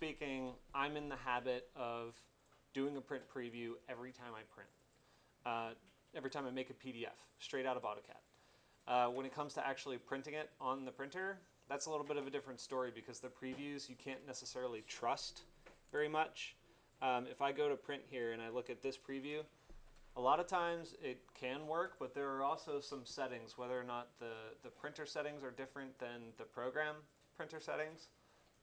speaking, I'm in the habit of doing a print preview every time I print. Every time I make a PDF straight out of Autocad. When it comes to actually printing it on the printer, that's a little bit of a different story because the previews you can't necessarily trust very much. If I go to print here and I look at this preview, a lot of times it can work, but there are also some settings, whether or not the printer settings are different than the program printer settings.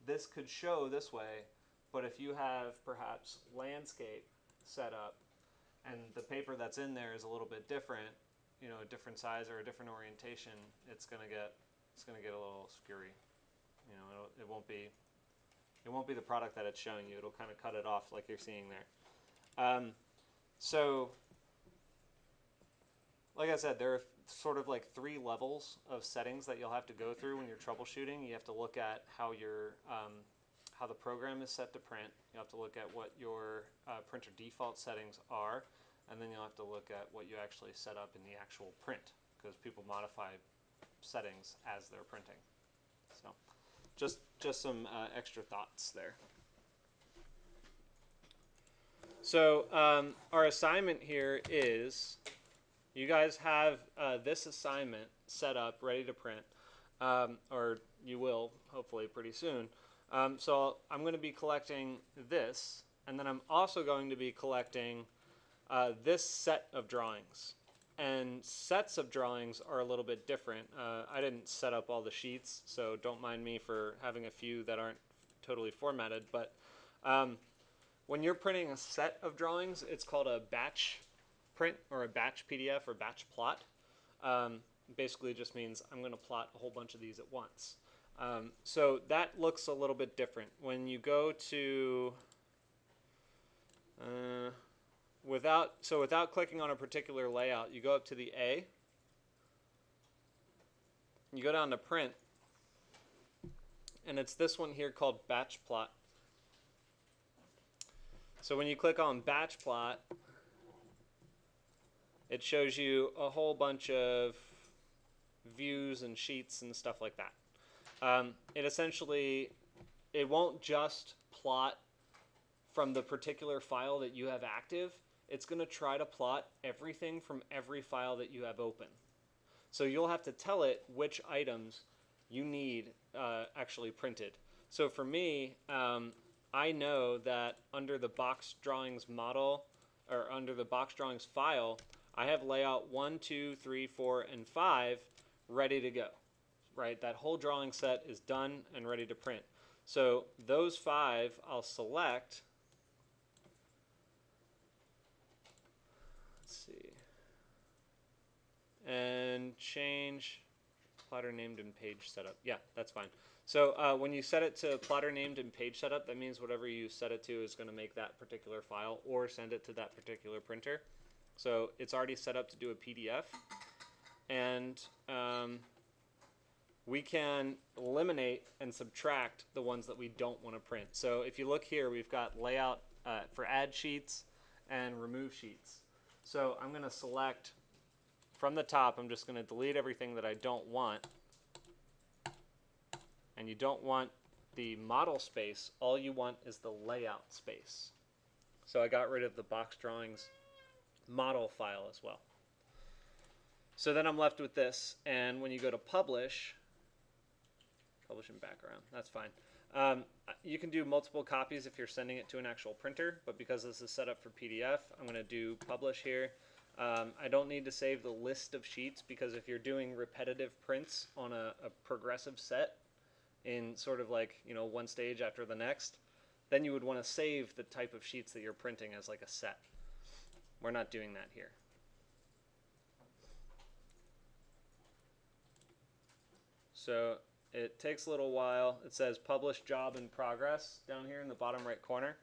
This could show this way, but if you have perhaps landscape set up and the paper that's in there is a little bit different, you know, a different size or a different orientation, it's gonna get a little scurry. You know, it won't be the product that it's showing you. It'll kind of cut it off like you're seeing there. So, like I said, there are sort of like 3 levels of settings that you'll have to go through when you're troubleshooting. You have to look at how your how the program is set to print. You have to look at what your printer default settings are, and then you'll have to look at what you actually set up in the actual print, because people modify settings as they're printing. So, just some extra thoughts there. So our assignment here is, you guys have this assignment set up, ready to print, or you will, hopefully, pretty soon. So I'm going to be collecting this, and then I'm also going to be collecting this set of drawings. And sets of drawings are a little bit different. I didn't set up all the sheets, so don't mind me for having a few that aren't totally formatted. But when you're printing a set of drawings, it's called a batch print or a batch PDF or batch plot. Basically just means I'm going to plot a whole bunch of these at once. So that looks a little bit different. When you go to without clicking on a particular layout, you go up to the A, you go down to print, and it's this one here called batch plot. So when you click on batch plot, it shows you a whole bunch of views and sheets and stuff like that. It won't just plot from the particular file that you have active. It's going to try to plot everything from every file that you have open. So you'll have to tell it which items you need actually printed. So for me, I know that under the box drawings model, or under the box drawings file, I have layout 1, 2, 3, 4, and 5 ready to go. Right, that whole drawing set is done and ready to print. So those 5 I'll select. Let's see. And change plotter named and page setup. Yeah, that's fine. So when you set it to plotter named and page setup, that means whatever you set it to is going to make that particular file or send it to that particular printer. So it's already set up to do a PDF. And we can eliminate and subtract the ones that we don't want to print. So if you look here, we've got layout for add sheets and remove sheets. So I'm going to select from the top, I'm just going to delete everything that I don't want. And you don't want the model space, all you want is the layout space. So I got rid of the box drawings model file as well. So then I'm left with this, and when you go to publish in background, that's fine. You can do multiple copies if you're sending it to an actual printer, but because this is set up for PDF, I'm going to do publish here. I don't need to save the list of sheets, because if you're doing repetitive prints on a progressive set in sort of like, you know, one stage after the next, then you would want to save the type of sheets that you're printing as like a set. We're not doing that here. So it takes a little while. It says publish job in progress down here in the bottom right corner.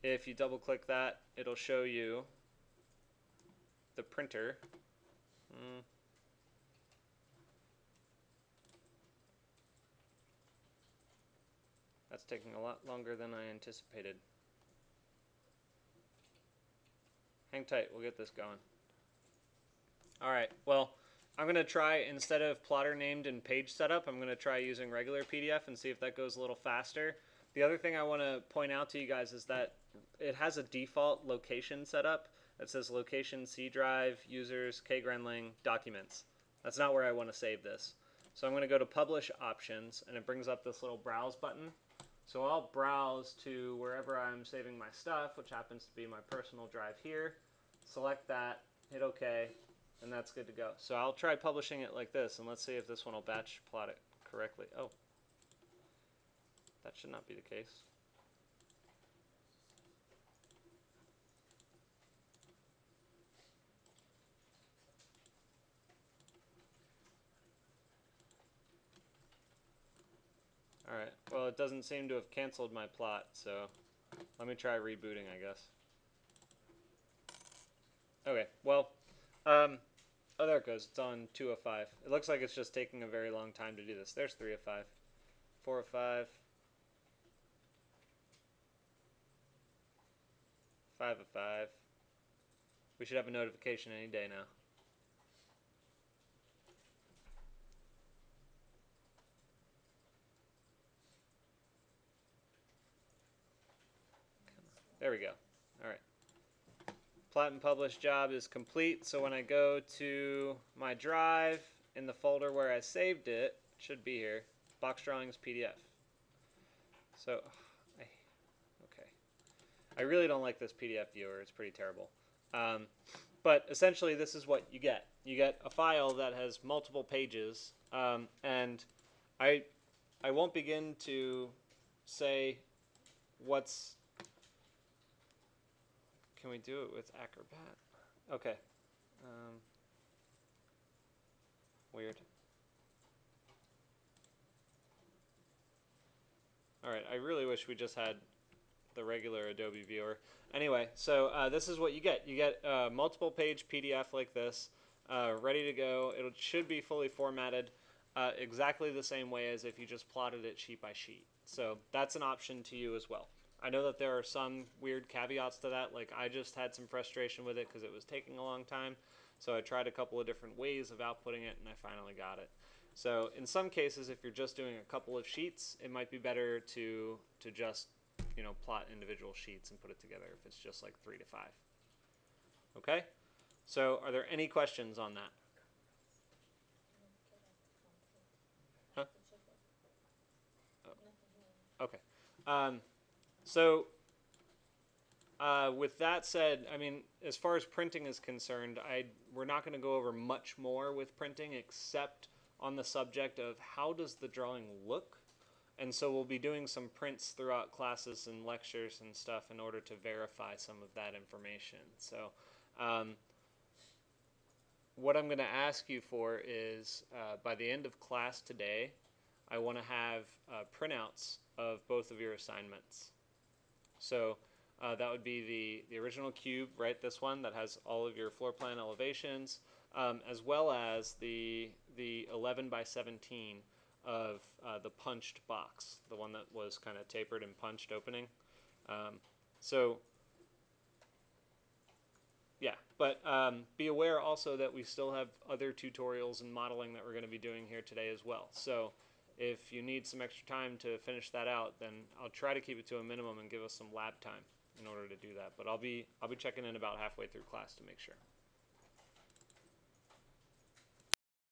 If you double click that, it'll show you the printer. That's taking a lot longer than I anticipated. Hang tight, we'll get this going. Alright, well, I'm going to try, instead of plotter named and page setup, I'm going to try using regular PDF and see if that goes a little faster. The other thing I want to point out to you guys is that it has a default location setup that says location C drive, users, kgrenling, documents. That's not where I want to save this. So I'm going to go to publish options, and it brings up this little browse button. So I'll browse to wherever I'm saving my stuff, which happens to be my personal drive here. Select that, hit OK, and that's good to go. So I'll try publishing it like this, and let's see if this one will batch plot it correctly. Oh, that should not be the case. Alright, well it doesn't seem to have canceled my plot, so let me try rebooting, I guess. Okay, well, oh there it goes, it's on 2 of 5. It looks like it's just taking a very long time to do this. There's 3 of 5, 4 of 5, 5 of 5. We should have a notification any day now. There we go. Alright. Plot and publish job is complete, so when I go to my drive in the folder where I saved it, it should be here, box drawings PDF. So, okay. I really don't like this PDF viewer, it's pretty terrible. But essentially this is what you get. You get a file that has multiple pages, and I won't begin to say what's... Can we do it with Acrobat? Okay. Weird. Alright, I really wish we just had the regular Adobe viewer. Anyway, so this is what you get. You get a multiple page PDF like this, ready to go. It should be fully formatted exactly the same way as if you just plotted it sheet by sheet. So that's an option to you as well. I know that there are some weird caveats to that, like I just had some frustration with it because it was taking a long time, so I tried a couple of different ways of outputting it and I finally got it. So in some cases, if you're just doing a couple of sheets, it might be better to just, you know, plot individual sheets and put it together if it's just like 3 to 5. Okay? So are there any questions on that? Huh? Oh. Okay. So with that said, I mean, as far as printing is concerned, we're not going to go over much more with printing except on the subject of how does the drawing look. And so we'll be doing some prints throughout classes and lectures and stuff in order to verify some of that information. So what I'm going to ask you for is by the end of class today, I want to have printouts of both of your assignments. So that would be the original cube, right? This one that has all of your floor plan elevations, as well as the 11 by 17 of the punched box, the one that was kind of tapered and punched opening. So yeah, but be aware also that we still have other tutorials and modeling that we're going to be doing here today as well. So if you need some extra time to finish that out, then I'll try to keep it to a minimum and give us some lab time in order to do that. But I'll be checking in about halfway through class to make sure.